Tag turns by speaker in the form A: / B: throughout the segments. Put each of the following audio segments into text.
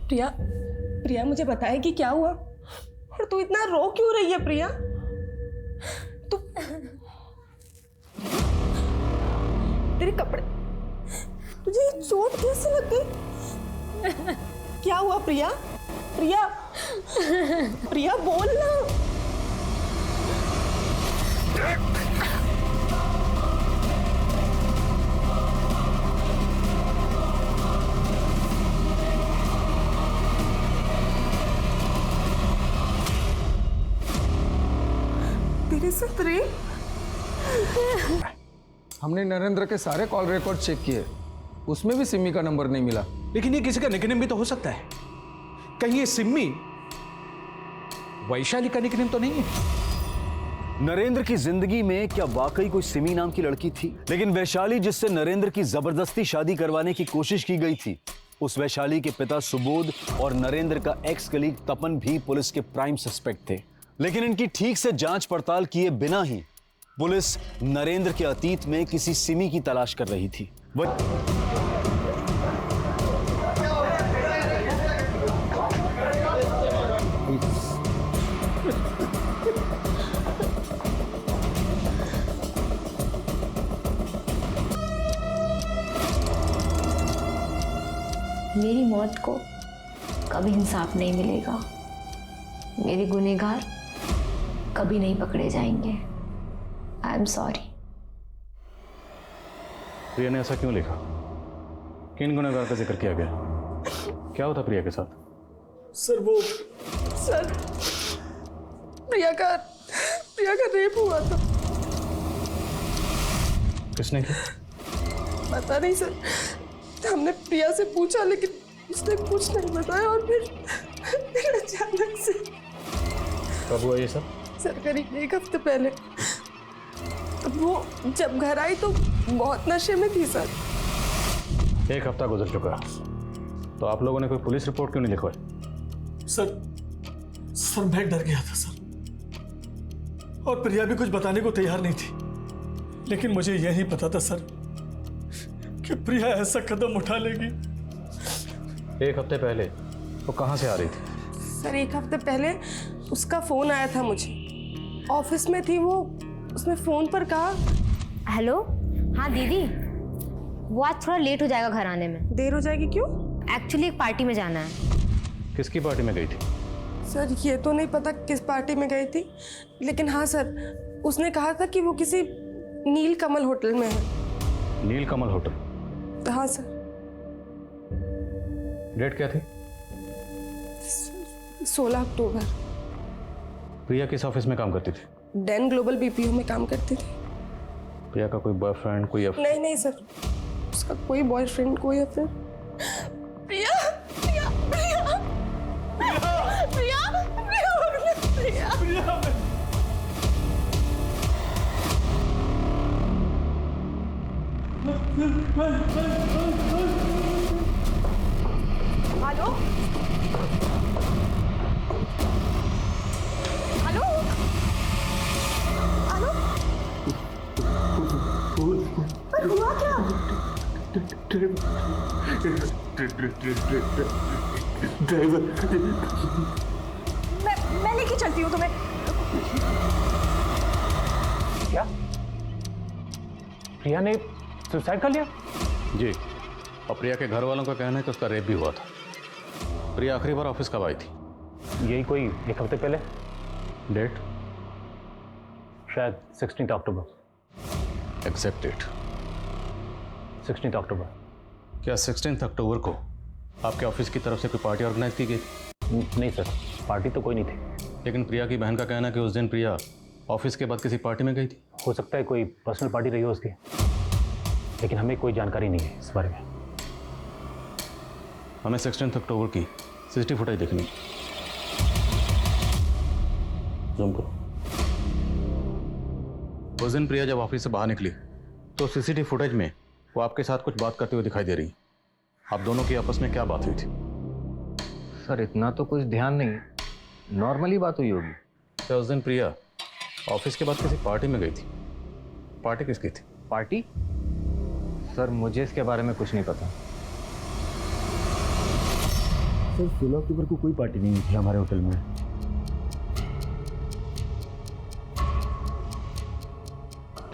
A: प्रिया, प्रिया मुझे बताएगी क्या हुआ और तू इतना रो क्यों रही है प्रिया? तू तेरे कपड़े, तुझे ये चोट कैसे लग गई? क्या हुआ प्रिया? प्रिया, प्रिया बोल ना। तेरे साथ रे?
B: हमने नरेंद्र के सारे कॉल रिकॉर्ड चेक किए, उसमें भी सिमी का नंबर नहीं मिला।
C: लेकिन ये किसी का निकनेम भी तो हो सकता है। कहीं ये सिम्मी वैशाली का निकनेम तो नहीं है?
D: नरेंद्र की जिंदगी में क्या वाकई कोई सिमी नाम की लड़की थी? लेकिन वैशाली जिससे नरेंद्र की जबरदस्ती शादी करवाने की कोशिश की गई थी, उस वैशाली के पिता सुबोध और नरेंद्र का एक्स कलीग तपन भी पुलिस के प्राइम सस्पेक्ट थे। लेकिन इनकी ठीक से जांच पड़ताल किए बिना ही पुलिस नरेंद्र के अतीत में किसी सिमी की तलाश कर रही थी।
E: मेरी मौत को कभी इंसाफ नहीं मिलेगा। मेरे गुनहगार कभी नहीं पकड़े जाएंगे। I am sorry.
F: प्रिया ने ऐसा क्यों लिखा? किन गुनहगार का जिक्र किया गया? क्या होता प्रिया के साथ?
A: सर प्रिया का रेप हुआ था।
F: किसने किया?
A: पता नहीं सर, हमने प्रिया से पूछा लेकिन उसने कुछ नहीं बताया और फिर अचानक से।
F: कब हुआ ये सब?
A: सर करीब 1 हफ्ते पहले। वो जब घर आई तो बहुत नशे में थी सर।
F: 1 हफ्ता गुजर चुका, तो आप लोगों ने कोई पुलिस रिपोर्ट क्यों नहीं लिखवाई?
C: सर मैं डर गया था सर, और प्रिया भी कुछ बताने को तैयार नहीं थी। लेकिन मुझे यही पता था सर कि प्रिया ऐसा कदम उठा लेगी।
F: 1 हफ्ते पहले वो कहाँ से आ रही थी?
A: सर 1 हफ्ते पहले उसका फोन आया था मुझे, ऑफिस में थी वो। उसने फोन पर कहा,
E: हेलो, हाँ दीदी, वो आज थोड़ा लेट हो जाएगा घर आने में।
A: देर हो जाएगी क्यों?
E: एक्चुअली एक पार्टी में जाना है।
F: किसकी पार्टी में गई थी?
A: सर ये तो नहीं पता किस पार्टी में गई थी, लेकिन हाँ सर, उसने कहा था कि वो किसी नील कमल होटल में है।
F: नील कमल होटल?
A: हाँ सर।
F: डेट क्या थी?
A: 16 अक्टूबर।
F: प्रिया किस ऑफिस में काम करती थी?
A: डेन ग्लोबल बीपीओ में काम करती थी।
F: प्रिया का कोई बॉयफ्रेंड, कोई
A: नहीं सर, उसका कोई बॉयफ्रेंड, कोई अफेयर। प्रिया प्रिया प्रिया प्रिया प्रिया प्रिया प्रिया। हेलो हेलो हेलो, पर हुआ क्या?
C: ड्राइवर,
A: मैं लेके चलती हूँ तुम्हें।
F: क्या? प्रिया ने सुसाइड कर लिया? जी, और प्रिया के घर वालों का कहना है कि उसका रेप भी हुआ था। प्रिया आखिरी बार ऑफिस कब आई थी?
G: यही कोई 1 हफ्ते पहले।
F: डेट?
G: शायद 16 अक्टूबर।
F: Exact date?
G: 16 अक्टूबर।
F: क्या 16 अक्टूबर को आपके ऑफिस की तरफ से कोई पार्टी ऑर्गेनाइज की गई?
G: नहीं सर, पार्टी तो कोई नहीं थी।
F: लेकिन प्रिया की बहन का कहना है कि उस दिन प्रिया ऑफिस के बाद किसी पार्टी में गई थी।
G: हो सकता है कोई पर्सनल पार्टी रही हो उसकी, लेकिन हमें कोई जानकारी नहीं है इस बारे में।
F: हमें 16 अक्टूबर की सीसीटीवी फुटेज देखनी है। जूम करो। उस दिन प्रिया जब ऑफिस से बाहर निकली तो सीसीटीवी फुटेज में वो आपके साथ कुछ बात करते हुए दिखाई दे रही। आप दोनों की आपस में क्या बात हुई थी?
H: सर इतना तो कुछ ध्यान नहीं, नॉर्मली बात हुई होगी।
F: क्या उस दिन प्रिया ऑफिस के बाद किसी पार्टी में गई थी? पार्टी किसकी थी?
H: पार्टी? सर मुझे इसके बारे में कुछ नहीं पता।
D: सर 16 अक्टूबर को कोई पार्टी नहीं थी हमारे होटल में।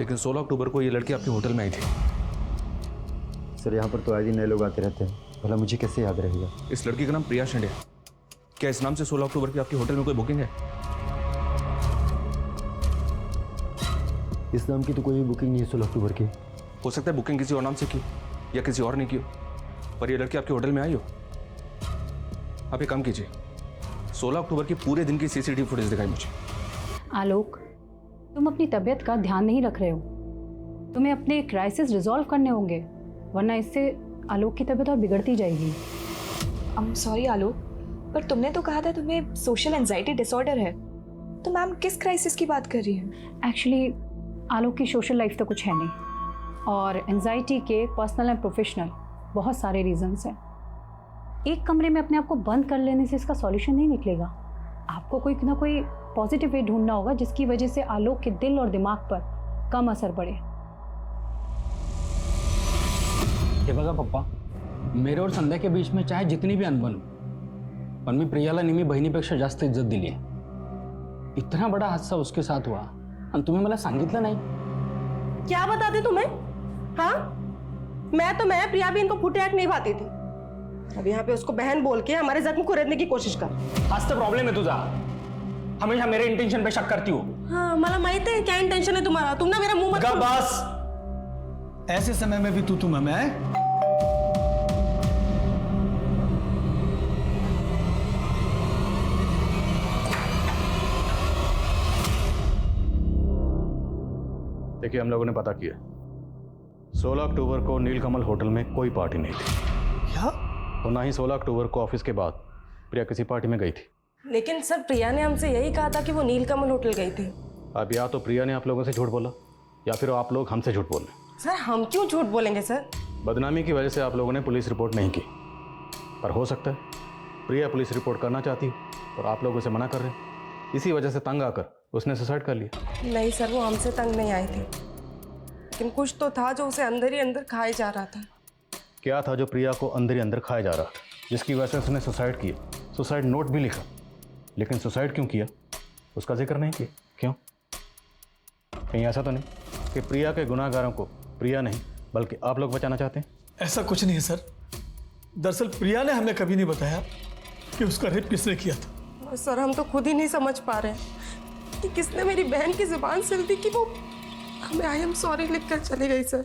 I: लेकिन 16 अक्टूबर को ये लड़की आपके होटल में आई थी।
D: सर यहाँ पर तो आए दिन नए लोग आते रहते हैं, भला मुझे कैसे याद रहेगा?
I: इस लड़की का नाम प्रिया शेंडे है। क्या इस नाम से 16 अक्टूबर की आपके होटल में कोई बुकिंग है?
D: इस नाम की तो कोई बुकिंग नहीं है 16 अक्टूबर की।
I: हो सकता है बुकिंग किसी और नाम से की या किसी और ने की हो, पर ये लड़की आपके होटल में आई हो। आप एक काम कीजिए, 16 अक्टूबर की पूरे दिन की सीसीटीवी फुटेज दिखाई मुझे।
J: आलोक, तुम अपनी तबीयत का ध्यान नहीं रख रहे हो। तुम्हें अपने क्राइसिस रिजॉल्व करने होंगे, वरना इससे आलोक की तबीयत और बिगड़ती जाएगी।
A: आई एम सॉरी आलोक, पर तुमने तो कहा था तुम्हें सोशल एंजाइटी डिसऑर्डर है, तो मैम किस क्राइसिस की बात कर रही है?
J: एक्चुअली आलोक की सोशल लाइफ तो कुछ है नहीं, और एंजाइटी के पर्सनल एंड प्रोफेशनल बहुत सारे रीजंस हैं। एक कमरे में अपने आप को बंद कर लेने से इसका सॉल्यूशन नहीं निकलेगा। आपको कोई ना कोई पॉजिटिव वे ढूंढना होगा जिसकी वजह से आलोक के दिल और दिमाग पर कम असर पड़े।
K: हे बघा पप्पा, मेरे और संध्या के बीच में चाहे जितनी भी अनबन हो, पण मी प्रियाला नेहमी बहिणीपेक्षा जास्त इज्जत दिली आहे। इतना बड़ा हादसा उसके साथ हुआ आणि तुम्ही मला सांगितलं नाही।
A: क्या बताते तुम्हें? हाँ, मैं प्रिया भी इनको फुटेक नहीं पाती थी। अब यहाँ पे उसको बहन बोल के हमारे जख्म को रेतने की कोशिश कर।
K: हाच तर प्रॉब्लेम है तुझा, हमेशा मेरे इंटेंशन पे शक करती हो।
A: हाँ, मला माहित है क्या इंटेंशन है तुम्हारा। तुम ना मेरा मुंह मत
C: बस, ऐसे समय में भी तू मैं
F: देखिए, हम लोगों ने पता किया 16 अक्टूबर को नीलकमल होटल में कोई पार्टी नहीं थी।
C: क्या?
F: और ना ही 16 अक्टूबर को ऑफिस के बाद प्रिया किसी पार्टी में गई थी।
A: लेकिन सर, प्रिया ने हमसे यही कहा था कि वो नीलकमल होटल गई थी।
F: अब या तो प्रिया ने आप लोगों से झूठ बोला या फिर आप लोग हमसे झूठ बोल रहे।
A: सर, हम क्यों झूठ बोलेंगे सर?
F: बदनामी की वजह से आप लोगों ने पुलिस रिपोर्ट नहीं की, पर हो सकता है प्रिया पुलिस रिपोर्ट करना चाहती हो और आप लोग उसे मना कर रहे हैं। इसी वजह से तंग आकर उसने सुसाइड कर लिया।
A: नहीं सर, वो हमसे तंग नहीं आए थे, लेकिन कुछ तो था जो उसे अंदर ही अंदर खाए जा रहा था।
F: क्या था जो प्रिया को अंदर ही अंदर खाया जा रहा था, जिसकी वजह से उसने सुसाइड किया? सुसाइड नोट भी लिखा, लेकिन सुसाइड क्यों किया उसका जिक्र नहीं किया। क्यों? कहीं ऐसा तो नहीं कि प्रिया के गुनाहगारों को प्रिया नहीं बल्कि आप लोग बचाना चाहते हैं?
C: ऐसा कुछ नहीं है सर। दरअसल प्रिया ने हमें कभी नहीं बताया कि उसका रेप किसने किया था।
A: सर, हम तो खुद ही नहीं समझ पा रहे कि किसने मेरी बहन की जुबान सिल दी कि वो हमें आई एम सॉरी लिखकर चली गई सर।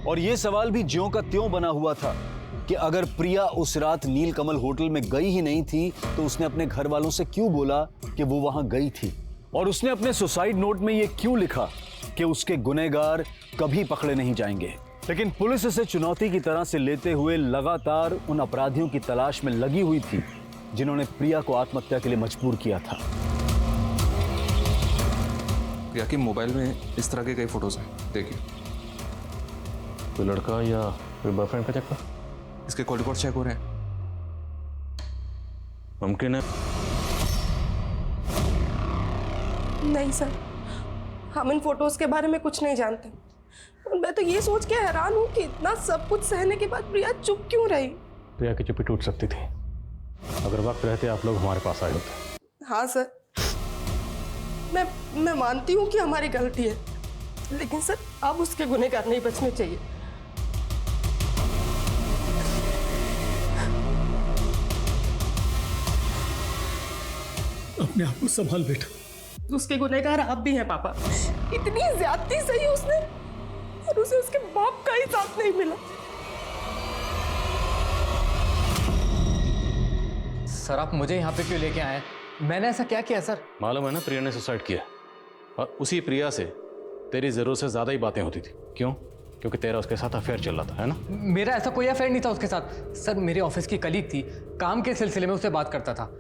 D: और ये सवाल भी ज्यों का त्यों बना हुआ था कि अगर प्रिया उस रात नीलकमल होटल में गई ही नहीं थी तो उसने अपने घर वालों से क्यों बोला कि वो वहां गई थी, और उसने अपने सुसाइड नोट में ये क्यों लिखा कि उसके गुनहगार कभी पकड़े नहीं जाएंगे। लेकिन पुलिस इसे चुनौती की तरह से लेते हुए लगातार उन अपराधियों की तलाश में लगी हुई थी जिन्होंने प्रिया को आत्महत्या के लिए मजबूर किया था।
I: प्रिया के मोबाइल में इस तरह के कई फोटोज हैं, देखिए।
F: कोई लड़का या कोई बॉयफ्रेंड का चक्कर?
I: इसके कॉल रिकॉर्ड चेक हो रहे हैं।
F: मुमकिन है?
A: नहीं सर, हम इन फोटोज के बारे में कुछ नहीं जानते। और मैं तो ये सोच के हैरान हूँ कि इतना सब कुछ सहने के बाद प्रिया चुप क्यों रही।
F: प्रिया की चुप्पी टूट सकती थी अगर वक्त रहते आप लोग हमारे पास आए होते।
A: हाँ सर, मैं मानती हूँ कि हमारी गलती है, लेकिन सर अब उसके गुनहगार नहीं बचने चाहिए।
C: अपने आप को संभाल बेटा।
A: उसके गुनहगार आप भी हैं पापा। इतनी ज्यादती सही उसने, और उसे उसके बाप का ही साथ नहीं मिला।
H: सर, आप मुझे यहाँ पे क्यों लेके आए? मैंने ऐसा क्या किया सर?
F: मालूम है ना, प्रिया ने सुसाइड किया और उसी प्रिया से तेरी जरूरत से ज्यादा ही बातें होती थी। क्यों? क्योंकि तेरा उसके साथ अफेयर चल रहा था, है ना?
H: मेरा ऐसा कोई अफेयर नहीं था उसके साथ सर। मेरे ऑफिस की कलीग थी, काम के सिलसिले में उससे बात करता था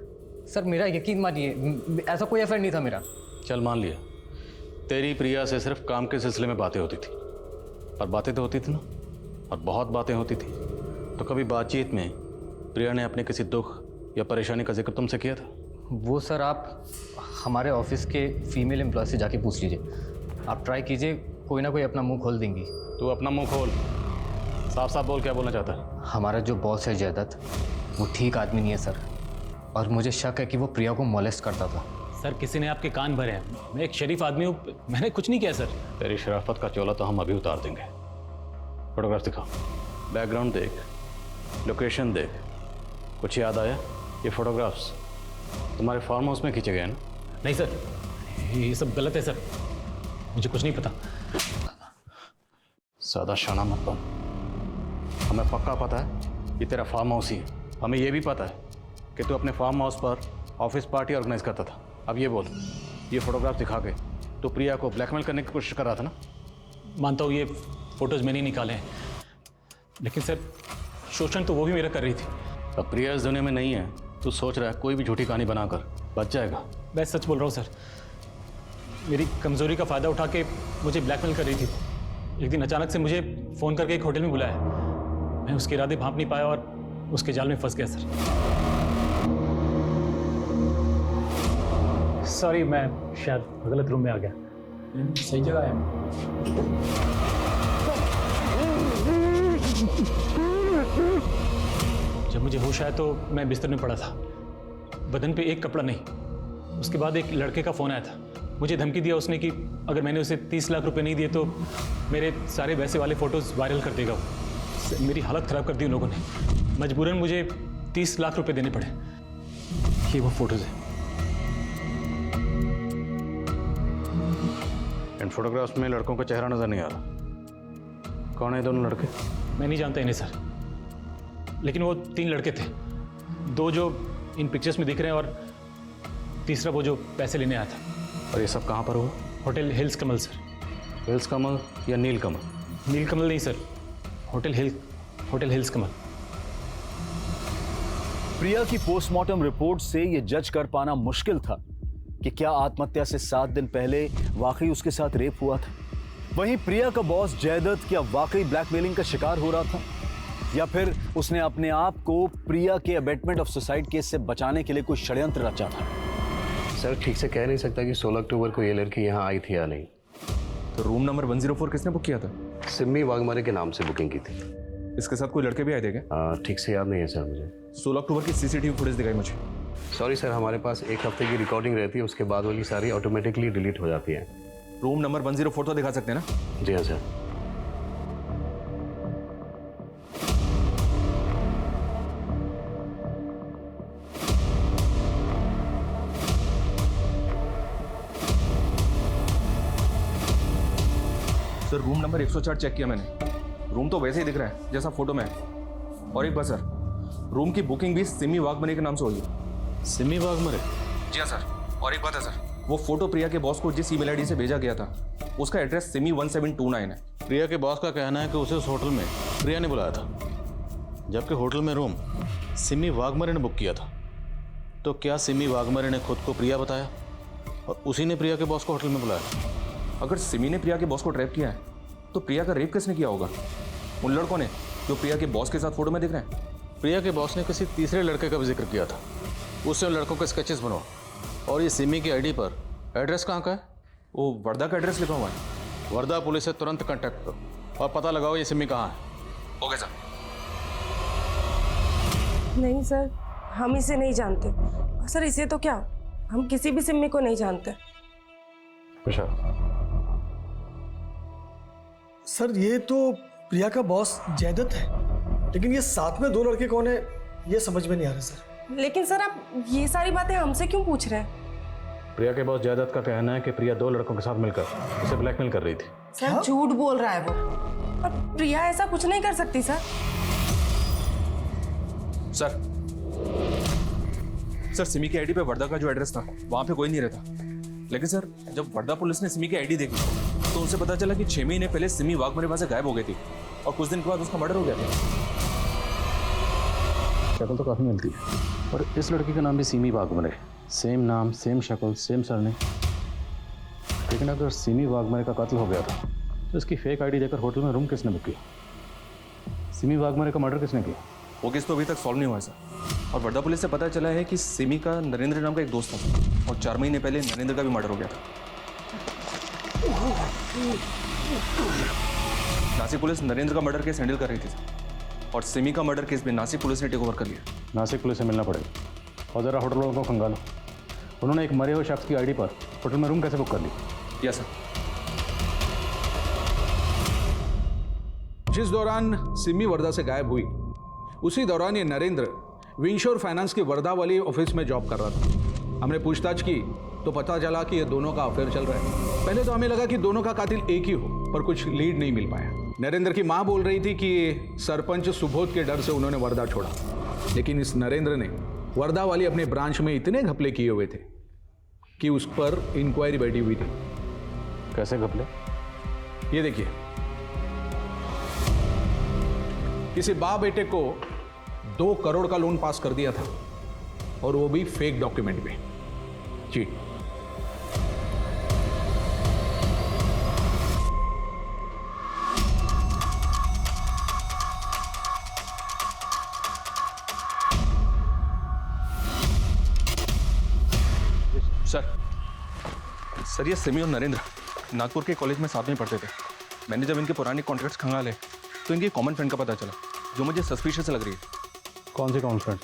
H: सर। मेरा यकीन मानिए, ऐसा कोई अफेयर नहीं था मेरा।
F: चल मान लिया, तेरी प्रिया से सिर्फ काम के सिलसिले में बातें होती थी, और बातें तो होती थी ना, और बहुत बातें होती थी। तो कभी बातचीत में प्रिया ने अपने किसी दुख या परेशानी का जिक्र तुमसे किया था?
H: वो सर आप हमारे ऑफिस के फीमेल एम्प्लॉय से जाके पूछ लीजिए। आप ट्राई कीजिए, कोई ना कोई अपना मुंह खोल देंगी।
F: तू अपना मुंह खोल, साफ साफ बोल, क्या बोलना चाहता है?
H: हमारा जो बॉस है जयदत्त, वो ठीक आदमी नहीं है सर, और मुझे शक है कि वो प्रिया को मोलेस्ट करता था।
K: सर किसी ने आपके कान भरे हैं, मैं एक शरीफ आदमी हूँ, मैंने कुछ नहीं किया सर।
F: तेरी शराफत का चोला तो हम अभी उतार देंगे। फोटोग्राफ दिखा, बैकग्राउंड देख, लोकेशन देख। कुछ याद आया? ये फोटोग्राफ्स तुम्हारे फार्म हाउस में खींचे गए हैं ना?
K: नहीं सर, ये सब गलत है सर, मुझे कुछ नहीं पता।
F: ज़्यादा शाना मत बन। हमें पक्का पता है ये तेरा फार्म हाउस ही है। हमें ये भी पता है कि तू अपने फार्म हाउस पर ऑफिस पार्टी ऑर्गेनाइज करता था। अब ये बोल, ये फोटोग्राफ दिखा के तो प्रिया को ब्लैकमेल करने की कोशिश कर रहा था ना?
K: मानता हूँ ये फोटोज मैंने निकाले हैं, लेकिन सर शोषण तो वो भी मेरा कर रही थी।
F: अब प्रिया इस दुनिया में नहीं है, तू सोच रहा है कोई भी झूठी कहानी बनाकर बच जाएगा।
K: मैं सच बोल रहा हूँ सर, मेरी कमज़ोरी का फ़ायदा उठा के मुझे ब्लैकमेल कर रही थी। एक दिन अचानक से मुझे फ़ोन करके एक होटल में बुलाया, मैं उसके इरादे भांप नहीं पाया और उसके जाल में फंस गया सर। सॉरी, मैं शायद गलत रूम में आ गया। सही जगह है। जब मुझे होश आया तो मैं बिस्तर में पड़ा था, बदन पे एक कपड़ा नहीं। उसके बाद एक लड़के का फ़ोन आया था, मुझे धमकी दिया उसने कि अगर मैंने उसे 30 लाख रुपए नहीं दिए तो मेरे सारे वैसे वाले फ़ोटोज़ वायरल कर देगा। मेरी हालत ख़राब कर दी उन लोगों ने, मजबूरन मुझे 30 लाख रुपए देने पड़े। ये वो फोटोज़ हैं।
F: इन फोटोग्राफ्स में लड़कों का चेहरा नजर नहीं आ रहा। कौन है दोनों लड़के?
K: मैं नहीं जानता इन्हें सर, लेकिन वो 3 लड़के थे। 2 जो इन पिक्चर्स में दिख रहे हैं और तीसरा वो जो पैसे लेने आया था।
F: और ये सब कहाँ पर हुआ?
K: होटल हिल्स कमल सर।
F: हिल्स कमल या नील कमल?
K: नील कमल नहीं सर, होटल हिल्स कमल।
D: प्रिया की पोस्टमार्टम रिपोर्ट से यह जज कर पाना मुश्किल था कि क्या आत्महत्या से 7 दिन पहले वाकई उसके साथ रेप हुआ था। वहीं प्रिया का बॉस जयदत्त क्या वाकई ब्लैकमेलिंग का शिकार हो रहा था, या फिर उसने अपने आप को प्रिया के अबेटमेंट ऑफ सुसाइड केस से बचाने के लिए कोई षड्यंत्र रचा था।
L: सर ठीक से कह नहीं सकता कि 16 अक्टूबर को ये लड़की यहाँ आई थी या नहीं।
I: तो रूम नंबर 104 किसने बुक किया था?
L: सिम्मी वाघमारे के नाम से बुकिंग की थी।
I: इसके साथ कोई लड़के भी आए थे क्या?
L: ठीक से याद नहीं है सर मुझे।
I: 16 अक्टूबर की सीसीटीवी फुटेज दिखाई मुझे।
L: सॉरी सर, हमारे पास 1 हफ्ते की रिकॉर्डिंग रहती है, उसके बाद वाली सारी ऑटोमेटिकली डिलीट हो जाती है।
I: रूम नंबर 104 तो दिखा सकते हैं ना?
L: जी हाँ sir.
I: Sir room number 104 check किया मैंने, रूम तो वैसे ही दिख रहा है जैसा फोटो में है। और एक बात सर, रूम की बुकिंग भी सिमी वाघमरे के नाम से हुई है।
F: सिमी वाघमरे?
I: जी हाँ सर। और एक बात है सर, वो फोटो प्रिया के बॉस को जिस ईमेल आईडी से भेजा गया था उसका एड्रेस सिमी 1729 है।
F: प्रिया के बॉस का कहना है कि उसे उस होटल में प्रिया ने बुलाया था, जबकि होटल में रूम सिमी वाघमरे ने बुक किया था। तो क्या सिमी वाघमरे ने खुद को प्रिया बताया और उसी ने प्रिया के बॉस को होटल में बुलाया?
I: अगर सिमी ने प्रिया के बॉस को ट्रैप किया है तो प्रिया का रेप किसने किया होगा? उन लड़कों ने जो प्रिया के बॉस के साथ फोटो में दिख रहे हैं।
F: प्रिया के बॉस ने किसी तीसरे लड़के का भी जिक्र किया था, उससे उन लड़कों के स्केचेस बनवा। और ये सिमी की आईडी पर एड्रेस कहाँ का है?
I: वो वर्धा का एड्रेस लिखा हुआ है।
F: वर्धा पुलिस से तुरंत कांटेक्ट करो और पता लगाओ ये सिमी कहाँ है।
I: Okay sir.
A: नहीं सर, हम इसे नहीं जानते। सर इसे तो क्या, हम किसी भी सिम्मी को नहीं जानते।
C: सर ये तो प्रिया का बॉस जयदत्त है, लेकिन ये साथ में 2 लड़के कौन है ये समझ में नहीं आ रहा सर।
A: लेकिन सर आप ये सारी बातें हमसे क्यों पूछ रहे हैं?
F: प्रिया के बॉस जयदत्त का कहना है कि प्रिया 2 लड़कों के साथ मिलकर उसे ब्लैकमेल कर रही थी।
A: सर झूठ बोल रहा है वो, और प्रिया ऐसा कुछ नहीं कर सकती सर।
I: सर सिमी की आईडी पे वर्धा का जो एड्रेस था वहां पे कोई नहीं रहता। लेकिन सर जब वर्धा पुलिस ने सिमी की आईडी देखी तो उनसे पता चला कि 6 महीने पहले सिमी वाघमरे वहां से गायब हो गई थी और कुछ दिन के बाद उसका मर्डर हो गया था।
F: शक्ल तो काफ़ी मिलती है, और इस लड़की का नाम भी सिमी वाघमरे, सेम नाम, सेम शक्ल, सेम सरनेम। लेकिन अगर सिमी वाघमरे का कत्ल हो गया था तो इसकी फेक आईडी देकर होटल में रूम किसने बुक किया? सिमी वाघमरे का मर्डर किसने किया?
I: वो केस तो अभी तक सॉल्व नहीं हुआ है सर। और वर्धा पुलिस से पता चला है कि सिमी का नरेंद्र नाम का एक दोस्त था और 4 महीने पहले नरेंद्र का भी मर्डर हो गया था। नासिक पुलिस नरेंद्र का मर्डर केस हैंडल कर रही थी और सिमी का मर्डर केस भी नासिक पुलिस ने टेक ओवर कर लिया।
F: नासिक पुलिस से मिलना पड़ेगा और ज़रा होटल वालों को खंगालो। उन्होंने एक मरे हुए शख्स की आईडी पर होटल में रूम कैसे बुक कर ली?
I: Yes sir.
M: जिस दौरान सिमी वर्धा से गायब हुई उसी दौरान ये नरेंद्र विंशोर फाइनेंस के वर्धा वाली ऑफिस में जॉब कर रहा था। हमने पूछताछ की तो पता चला कि ये दोनों का अफेयर चल रहा है। पहले तो हमें लगा कि दोनों का कातिल एक ही हो, पर कुछ लीड नहीं मिल पाया। नरेंद्र की मां बोल रही थी कि सरपंच सुबोध के डर से उन्होंने वर्धा छोड़ा, लेकिन इस नरेंद्र ने वर्धा वाली अपने ब्रांच में इतने घपले किए हुए थे कि उस पर इंक्वायरी बैठी हुई थी।
F: कैसे घपले?
M: ये देखिए, किसी बाप बेटे को 2 करोड़ का लोन पास कर दिया था और वो भी फेक डॉक्यूमेंट में। चीट।
I: सर ये सिमी और नरेंद्र नागपुर के कॉलेज में साथ में पढ़ते थे। मैंने जब इनके पुराने कॉन्ट्रैक्ट्स खंगाले तो इनकी कॉमन फ्रेंड का पता चला, जो मुझे सस्पिशियस लग रही है।
F: कौन सी कॉमन फ्रेंड?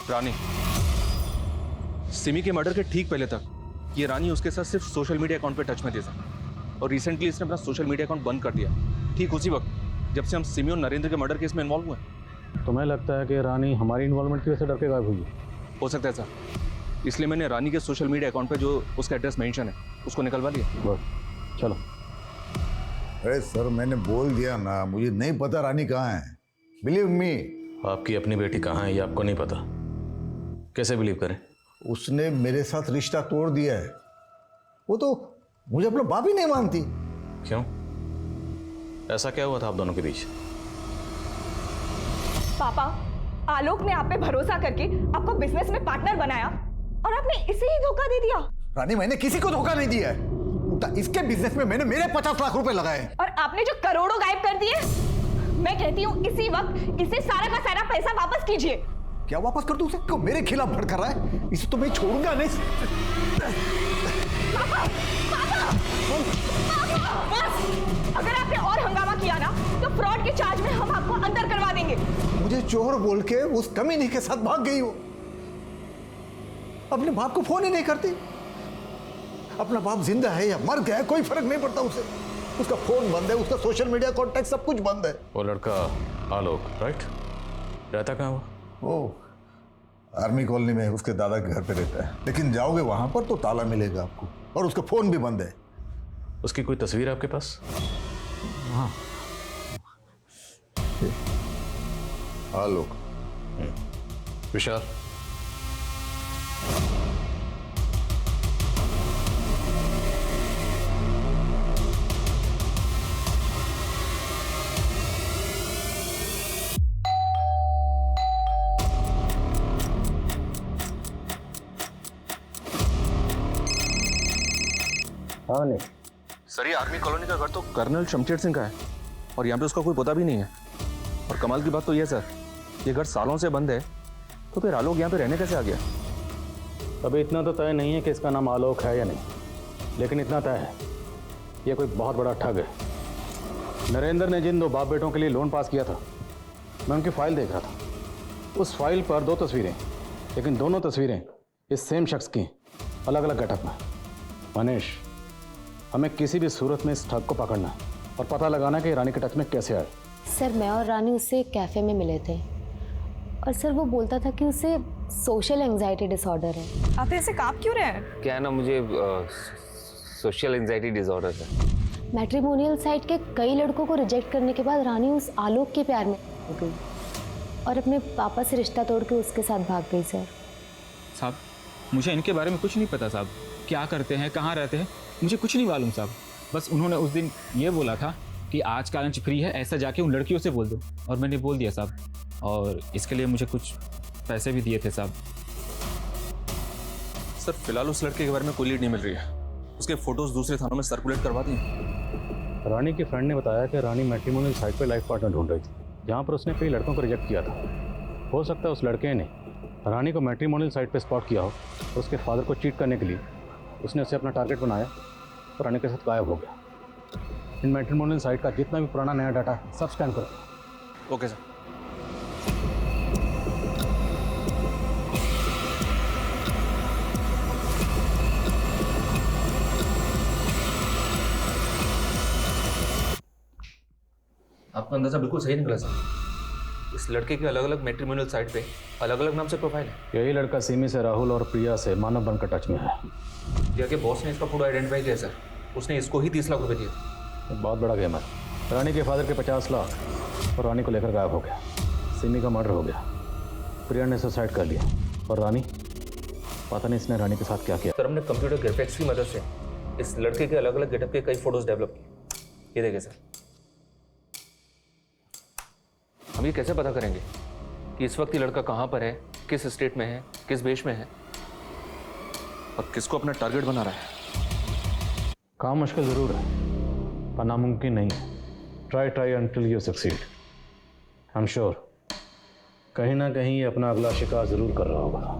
I: रानी। सिमी के मर्डर के ठीक पहले तक ये रानी उसके साथ सिर्फ सोशल मीडिया अकाउंट पे टच में थी सर, और रिसेंटली इसने अपना सोशल मीडिया अकाउंट बंद कर दिया, ठीक उसी वक्त जब से हम सिमी और नरेंद्र के मर्डर केस में इन्वॉल्व हुए।
F: तुम्हें लगता है कि रानी हमारी इन्वॉल्वमेंट की वजह से डर के गायब हुई?
I: हो सकता है सर, इसलिए मैंने रानी के सोशल मीडिया अकाउंट पे जो उसका एड्रेस मेंशन है उसको निकलवा लिया।
F: बस चलो।
N: अरे सर मैंने बोल दिया ना, मुझे नहीं पता रानी कहाँ है। Believe me.
L: आपकी अपनी बेटी कहाँ है ये आपको नहीं पता? कैसे बिलीव करें?
N: उसने मेरे साथ रिश्ता तोड़ दिया है। वो तो मुझे अपना बाप ही नहीं मानती।
L: क्यों? ऐसा क्या हुआ था आप दोनों के बीच?
O: पापा, आलोक ने आप पे भरोसा करके आपको बिजनेस में पार्टनर बनाया और आपने इसे ही धोखा दे दिया।
N: रानी मैंने किसी को धोखा नहीं दिया है। इसके बिजनेस में मैंने मेरे 50 लाख रुपए लगाए हैं।
O: और आपने जो करोड़ों गायब कर दिए, मैं कहती हूँ इसी वक्त इसे सारा का सारा पैसा वापस कीजिए।
N: क्या वापस कर दूं उसे? क्यों मेरे खिलाफ भड़का रहा है? इसे तो मैं छोड़ूंगा नहीं।
O: पापा, पापा, पापा, बस। अगर आपने और हंगामा किया ना तो फ्रॉड के चार्ज में हम आपको अंदर करवा देंगे।
N: मुझे चोर बोल के उस कमीने के साथ भाग गई हो। अपने बाप को फोन ही नहीं करती। अपना बाप जिंदा है या मर गया है कोई फर्क नहीं पड़ता उसे। उसका फोन बंद है, उसका सोशल मीडिया कॉन्टैक्ट सब कुछ बंद है।
L: वो लड़का आलोक, राइट? रहता कहाँ वो?
N: आर्मी कॉलोनी में उसके दादा के घर पे रहता है, लेकिन जाओगे वहां पर तो ताला मिलेगा आपको, और उसका फोन भी बंद है।
L: उसकी कोई तस्वीर है आपके पास?
N: हाँ, आलोक।
L: विशाल,
F: हाँ नहीं
I: सर, ये आर्मी कॉलोनी का घर तो कर्नल शमशेर सिंह का है और यहाँ पे उसका कोई पता भी नहीं है। और कमाल की बात तो ये सर, ये घर सालों से बंद है, तो फिर आलोक यहाँ पे रहने कैसे आ गया?
F: अभी इतना तो तय नहीं है कि इसका नाम आलोक है या नहीं, लेकिन इतना तय है ये कोई बहुत बड़ा ठग है। नरेंद्र ने जिन 2 बाप बेटों के लिए लोन पास किया था, मैं उनकी फाइल देख रहा था। उस फाइल पर 2 तस्वीरें, लेकिन दोनों तस्वीरें इस सेम शख्स की, अलग अलग गेटअप में। मनीष, हमें किसी भी सूरत में इस ठग को पकड़ना है और पता लगाना कि रानी के टच में कैसे आए।
E: सर, मैं और रानी उससे एक कैफ़े में मिले थे और सर वो बोलता था कि उसे सोशल एंजाइटी डिसऑर्डर है।
O: आप ऐसे कांप क्यों रहे हैं?
P: क्या है ना, मुझे सोशल एंजाइटी डिसऑर्डर है।
E: मैट्रिमोनियल साइट के कई लड़कों को रिजेक्ट करने के बाद रानी उस आलोक के प्यार में हो गई और अपने पापा से रिश्ता तोड़ के उसके साथ भाग गई। सर
Q: साहब, मुझे इनके बारे में कुछ नहीं पता साहब, क्या करते हैं, कहाँ रहते हैं, मुझे कुछ नहीं मालूम साहब। बस उन्होंने उस दिन ये बोला था कि आज का लंच फ्री है, ऐसा जाके उन लड़कियों से बोल दो, और मैंने बोल दिया साहब, और इसके लिए मुझे कुछ पैसे भी दिए थे साहब।
I: सर फिलहाल उस लड़के के बारे में कोई लीड नहीं मिल रही है। उसके फोटोज दूसरे थानों में सर्कुलेट करवा दी।
F: रानी की फ्रेंड ने बताया कि रानी मैट्रिमोनियल साइट पर लाइफ पार्टनर ढूंढ रही थी, जहाँ पर उसने कई लड़कों को रिजेक्ट किया था। हो सकता है उस लड़के ने रानी को मैट्रिमोनियल साइट पर स्पॉट किया हो और उसके फादर को चीट करने के लिए उसने उसे अपना टारगेट बनाया और रानी के साथ गायब हो गया। इन मैट्रिमोनियल साइट का जितना भी पुराना नया डाटा सब स्कैन करो।
I: Okay sir. आपका अंदाजा बिल्कुल सही निकला सर। इस लड़के के अलग अलग मैट्रिमोनियल साइट पे अलग अलग नाम से प्रोफाइल है।
F: यही लड़का सिमी से, राहुल और प्रिया से मानव बनकर टच में है।
I: प्रिया के बॉस ने इसका फोटो आइडेंटिफाई किया सर, उसने इसको ही 30 लाख रुपए दिए।
F: एक बहुत बड़ा गेम है। रानी के फादर के 50 लाख और रानी को लेकर गायब हो गया। सिमी का मर्डर हो गया, प्रिया ने सुसाइड कर लिया और रानी, पता नहीं इसने रानी के साथ क्या किया।
I: सर हमने कंप्यूटर ग्राफिक्स की मदद से इस लड़के के अलग अलग गेटअप के कई फोटोज डेवलप किए। ये देखें सर। हम ये कैसे पता करेंगे कि इस वक्त ये लड़का कहाँ पर है, किस स्टेट में है, किस वेश में है और किसको अपना टारगेट बना रहा है?
F: काम मुश्किल जरूर है पर नामुमकिन नहीं है। Try until you succeed. I am sure कहीं ना कहीं ये अपना अगला शिकार जरूर कर रहा होगा।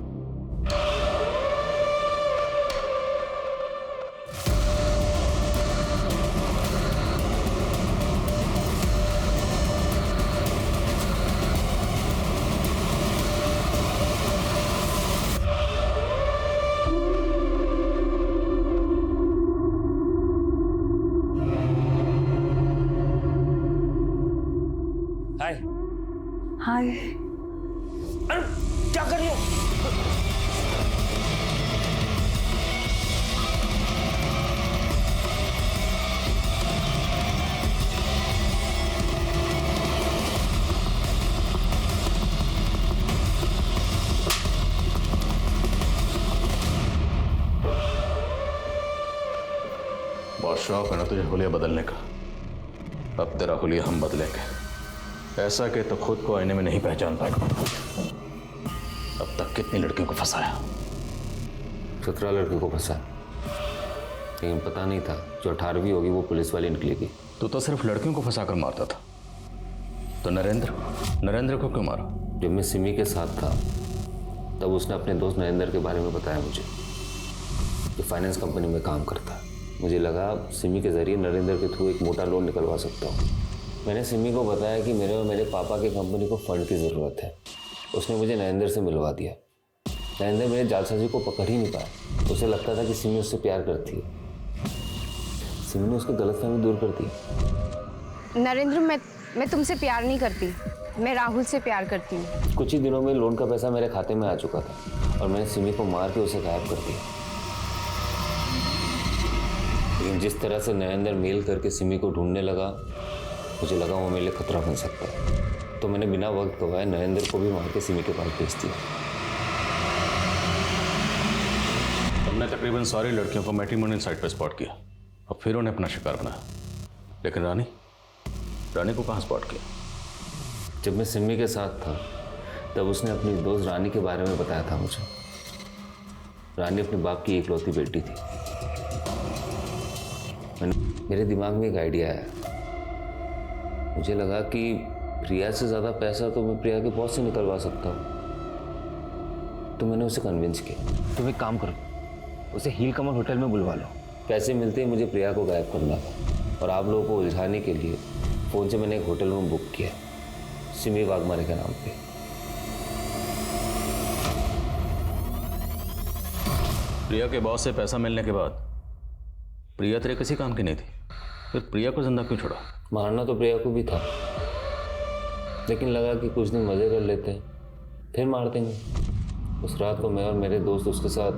I: हाय।
O: हाय।
I: अरे क्या कर रही हो?
F: बहुत शौक है ना तुझे हुलिया बदलने का। अब तेरा हुलिया हम बदलेंगे, ऐसा कि तो खुद को आईने में नहीं पहचान पाएगा। अब तक कितनी लड़कियों को फंसाया?
P: 17 लड़कियों को फंसा, लेकिन पता नहीं था जो 18वीं होगी वो पुलिस वाली निकलेगी।
F: तू तो सिर्फ लड़कियों को फंसाकर मारता था, तो नरेंद्र को क्यों मारा?
P: जब मैं सिमी के साथ था तब उसने अपने दोस्त नरेंद्र के बारे में बताया मुझे, जो फाइनेंस कंपनी में काम करता है। मुझे लगा सिमी के जरिए नरेंद्र के थ्रू एक मोटा लोन निकलवा सकता हूँ। मैंने सिमी को बताया कि मेरे और मेरे पापा की कंपनी को फंड की ज़रूरत है। उसने मुझे नरेंद्र से मिलवा दिया। नरेंद्र मेरे जालसाजी को पकड़ ही नहीं पाया। उसे लगता था कि सिमी उससे प्यार करती है। सिमी ने उसकी गलतफहमी दूर कर दी।
E: नरेंद्र, मैं तुमसे प्यार नहीं करती, मैं राहुल से प्यार करती हूँ।
P: कुछ ही दिनों में लोन का पैसा मेरे खाते में आ चुका था और मैंने सिमी को मार के उसे गायब कर दिया। लेकिन जिस तरह से नरेंद्र मेल करके सिमी को ढूंढने लगा, मुझे लगा वो मेरे लिए खतरा बन सकता है। तो मैंने बिना वक्त गवाए नरेंद्र को भी मार के सिमी के पास भेज दिया।
F: हमने तकरीबन सारी लड़कियों को मैट्रिमोनियल साइट पर स्पॉट किया, अब फिर उन्हें अपना शिकार बनाया। लेकिन रानी को कहाँ स्पॉट किया?
P: जब मैं सिमी के साथ था तब उसने अपनी दोस्त रानी के बारे में बताया था मुझे। रानी अपने बाप की इकलौती बेटी थी। मेरे दिमाग में एक आइडिया आया। मुझे लगा कि प्रिया से ज़्यादा पैसा तो मैं प्रिया के बॉस से निकलवा सकता हूँ। तो मैंने उसे कन्विंस किया। तुम एक काम करो, उसे हील कमल होटल में बुलवा लो। पैसे मिलते ही मुझे प्रिया को गायब करना था और आप लोगों को उलझाने के लिए फ़ोन से मैंने एक होटल रूम बुक किया, सिमी वाघमारे के नाम पे।
F: प्रिया के बॉस से पैसा मिलने के बाद प्रिया तेरे किसी काम की नहीं थी, फिर प्रिया को जिंदा क्यों छोड़ा?
P: मारना तो प्रिया को भी था, लेकिन लगा कि कुछ दिन मजे कर लेते हैं फिर मार देंगे। उस रात को मैं और मेरे दोस्त उसके साथ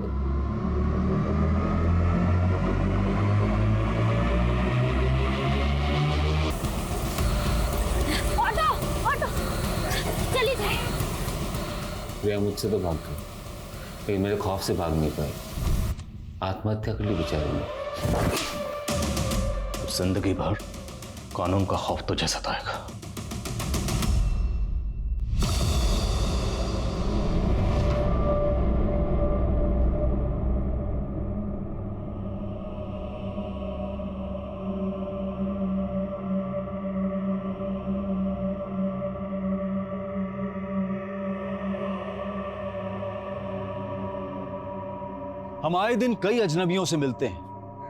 O: ऑटो चली जाए।
P: प्रिया मुझसे तो भाग गई, लेकिन मेरे खौफ से भाग नहीं पाई। आत्महत्या कर ली बेचारी ने।
F: जिंदगी भर कानून का खौफ तुझे सताएगा।
D: हम आए दिन कई अजनबियों से मिलते हैं,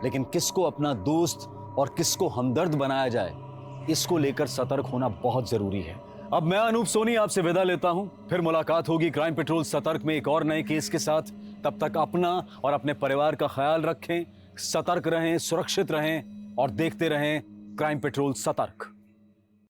D: लेकिन किसको अपना दोस्त और किसको हमदर्द बनाया जाए, इसको लेकर सतर्क होना बहुत जरूरी है। अब मैं अनूप सोनी आपसे विदा लेता हूं, फिर मुलाकात होगी क्राइम पेट्रोल सतर्क में एक और नए केस के साथ। तब तक अपना और अपने परिवार का ख्याल रखें, सतर्क रहें, सुरक्षित रहें और देखते रहें क्राइम पेट्रोल सतर्क।